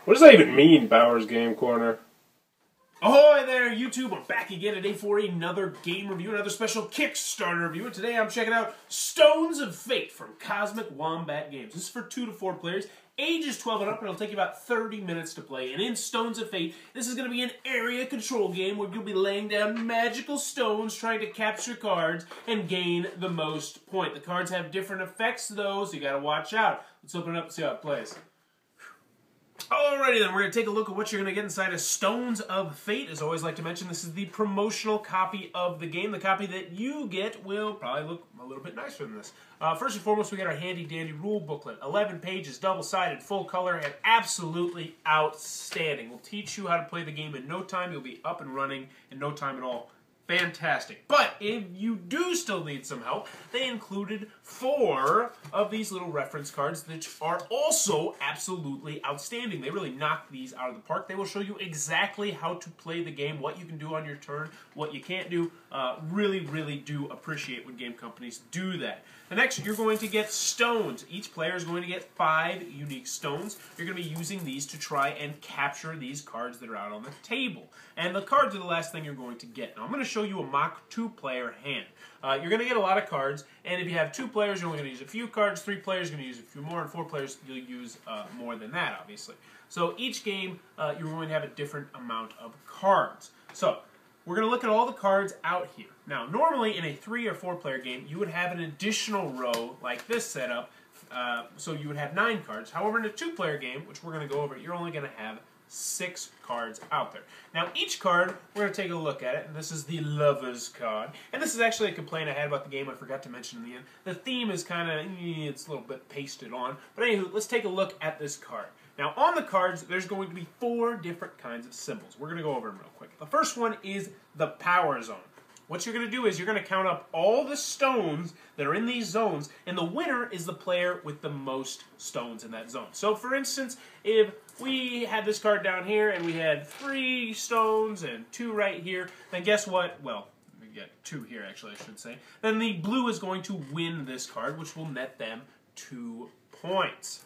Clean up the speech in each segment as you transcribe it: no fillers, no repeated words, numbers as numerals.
What does that even mean, Bauer's Game Corner? Ahoy there, YouTube! I'm back again today for another game review, another special Kickstarter review. And today I'm checking out Stones of Fate from Cosmic Wombat Games. This is for 2 to 4 players, ages 12 and up, and it'll take you about 30 minutes to play. And in Stones of Fate, this is going to be an area control game where you'll be laying down magical stones, trying to capture cards and gain the most point. The cards have different effects though, so you got to watch out. Let's open it up and see how it plays. Alrighty then, we're going to take a look at what you're going to get inside of Stones of Fate. As I always like to mention, this is the promotional copy of the game. The copy that you get will probably look a little bit nicer than this. First and foremost, we got our handy-dandy rule booklet. 11 pages, double-sided, full color, and absolutely outstanding. We'll teach you how to play the game in no time. You'll be up and running in no time at all. Fantastic. But if you do still need some help, they included 4 of these little reference cards that are also absolutely outstanding. They really knock these out of the park. They will show you exactly how to play the game, what you can do on your turn, what you can't do. Really do appreciate when game companies do that. The next, you're going to get stones. Each player is going to get 5 unique stones. You're going to be using these to try and capture these cards that are out on the table. And the cards are the last thing you're going to get. Now, I'm going to show you a mock 2-player hand. You're going to get a lot of cards, and if you have 2 players, you're only going to use a few cards. 3 players, you're going to use a few more, and 4 players, you'll use more than that, obviously. So each game, you're going to have a different amount of cards. So we're going to look at all the cards out here. Now, normally in a 3 or 4 player game, you would have an additional row like this setup, so you would have 9 cards. However, in a 2-player game, which we're going to go over, you're only going to have 6 cards out there. Now, each card, we're going to take a look at it, and this is the Lover's card. And this is actually a complaint I had about the game I forgot to mention in the end. The theme is kind of, it's a little bit pasted on. But anywho, let's take a look at this card. Now, on the cards, there's going to be 4 different kinds of symbols. We're going to go over them real quick. The first one is the Power Zone. What you're going to do is you're going to count up all the stones that are in these zones, and the winner is the player with the most stones in that zone. So, for instance, if we had this card down here and we had 3 stones and 2 right here, then guess what? Well, we get 2 here, actually, I should say. Then the blue is going to win this card, which will net them 2 points.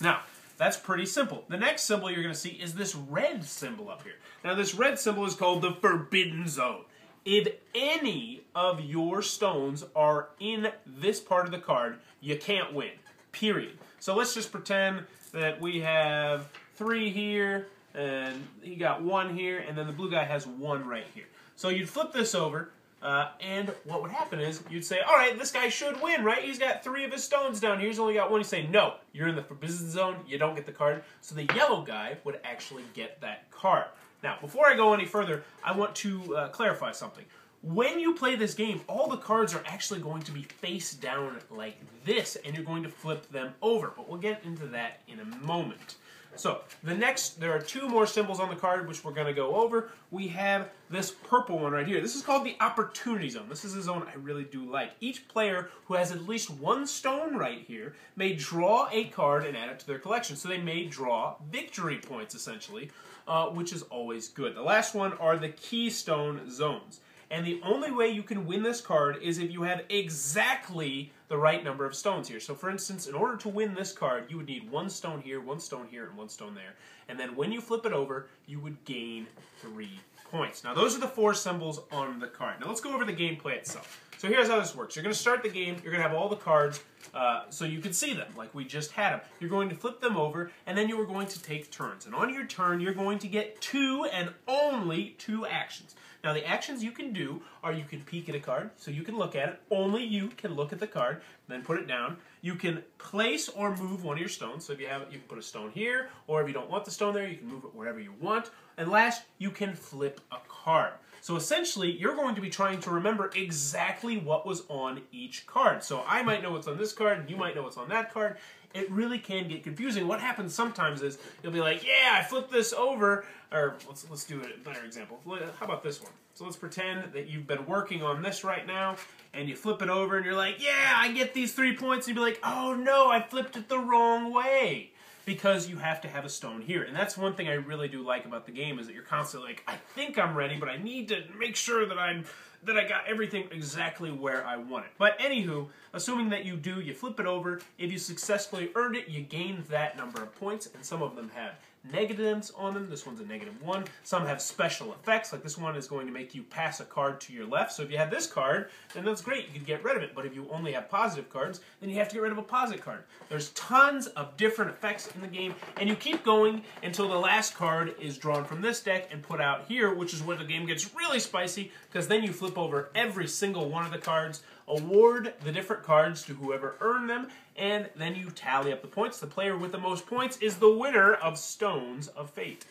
Now, that's pretty simple. The next symbol you're going to see is this red symbol up here. Now, this red symbol is called the Forbidden Zone. If any of your stones are in this part of the card, you can't win, period. So let's just pretend that we have 3 here, and you got 1 here, and then the blue guy has 1 right here. So you'd flip this over, and what would happen is you'd say, all right, this guy should win, right? He's got 3 of his stones down here. He's only got 1. You say, no, you're in the Forbidden Zone. You don't get the card. So the yellow guy would actually get that card. Now, before I go any further, I want to clarify something. When you play this game, all the cards are actually going to be face down like this, and you're going to flip them over. But we'll get into that in a moment. So, there are 2 more symbols on the card, which we're going to go over. We have this purple one right here. This is called the Opportunity Zone. This is a zone I really do like. Each player who has at least 1 stone right here may draw a card and add it to their collection. So they may draw victory points, essentially, which is always good. The last one are the Keystone Zones. And the only way you can win this card is if you have exactly the right number of stones here. So for instance, in order to win this card, you would need 1 stone here, 1 stone here, and 1 stone there. And then when you flip it over, you would gain 3 points. Now those are the 4 symbols on the card. Now let's go over the gameplay itself. So here's how this works. You're going to start the game, you're going to have all the cards so you can see them like we just had them. You're going to flip them over, and then you are going to take turns. And on your turn, you're going to get 2 and only 2 actions. Now, the actions you can do are you can peek at a card, so you can look at it. Only you can look at the card, then put it down. You can place or move one of your stones. So if you have it, you can put a stone here, or if you don't want the stone there, you can move it wherever you want. And last, you can flip a card. So essentially, you're going to be trying to remember exactly what was on each card. So I might know what's on this card, and you might know what's on that card. It really can get confusing. What happens sometimes is you'll be like, yeah, I flipped this over, or let's do a better example. How about this one? So let's pretend that you've been working on this right now, and you flip it over, and you're like, yeah, I get these 3 points, and you'll be like, oh no, I flipped it the wrong way. Because you have to have a stone here. And that's one thing I really do like about the game is that you're constantly like, I think I'm ready, but I need to make sure that I got everything exactly where I want it. But anywho, assuming that you do, you flip it over. If you successfully earned it, you gain that number of points, and some of them have negatives on them. This one's a -1. Some have special effects, like this one is going to make you pass a card to your left. So if you have this card, then that's great, you can get rid of it. But if you only have positive cards, then you have to get rid of a positive card. There's tons of different effects in the game, and you keep going until the last card is drawn from this deck and put out here, which is where the game gets really spicy, because then you flip over every single one of the cards, award the different cards to whoever earned them, and then you tally up the points. The player with the most points is the winner of Stones of Fate.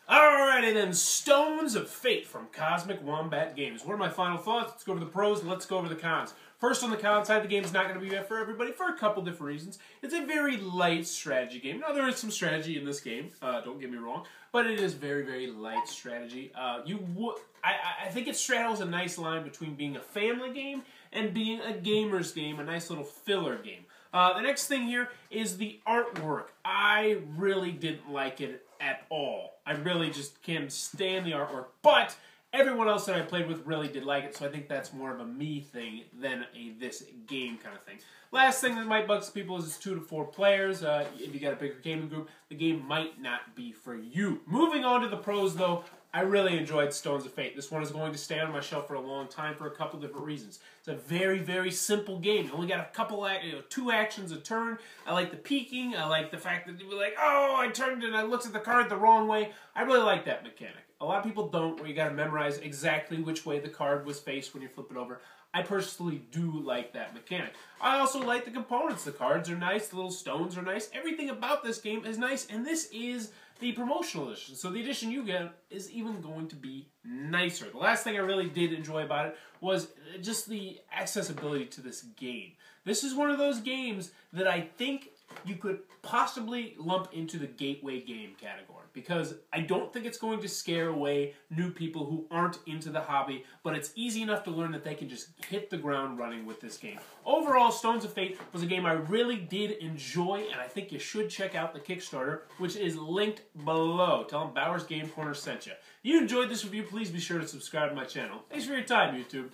Alrighty then, Stones of Fate from Cosmic Wombat Games. What are my final thoughts? Let's go over the pros, let's go over the cons. First, on the con side, the game is not going to be for everybody for a couple different reasons. It's a very light strategy game. Now, there is some strategy in this game, don't get me wrong, but it is very, very light strategy. I think it straddles a nice line between being a family game and being a gamer's game, a nice little filler game. The next thing here is the artwork. I really didn't like it at all. I really just can't stand the artwork, but everyone else that I played with really did like it, so I think that's more of a me thing than a this game kind of thing. Last thing that might bug some people is it's 2 to 4 players. If you got a bigger gaming group, the game might not be for you. Moving on to the pros, though, I really enjoyed Stones of Fate. This one is going to stay on my shelf for a long time for a couple different reasons. It's a very, very simple game. You only got a couple, 2 actions a turn. I like the peeking. I like the fact that you were like, oh, I turned and I looked at the card the wrong way. I really like that mechanic. A lot of people don't, where you got to memorize exactly which way the card was faced when you flip it over. I personally do like that mechanic. I also like the components. The cards are nice, the little stones are nice. Everything about this game is nice, and this is the promotional edition. So the edition you get is even going to be nicer. The last thing I really did enjoy about it was just the accessibility to this game. This is one of those games that I think you could possibly lump into the gateway game category, because I don't think it's going to scare away new people who aren't into the hobby, but it's easy enough to learn that they can just hit the ground running with this game. Overall, Stones of Fate was a game I really did enjoy, and I think you should check out the Kickstarter, which is linked below. Tell them Bowers Game Corner sent you. If you enjoyed this review, please be sure to subscribe to my channel. Thanks for your time, YouTube.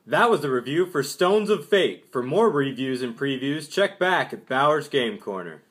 That was the review for Stones of Fate. For more reviews and previews, check back at Bowers Game Corner.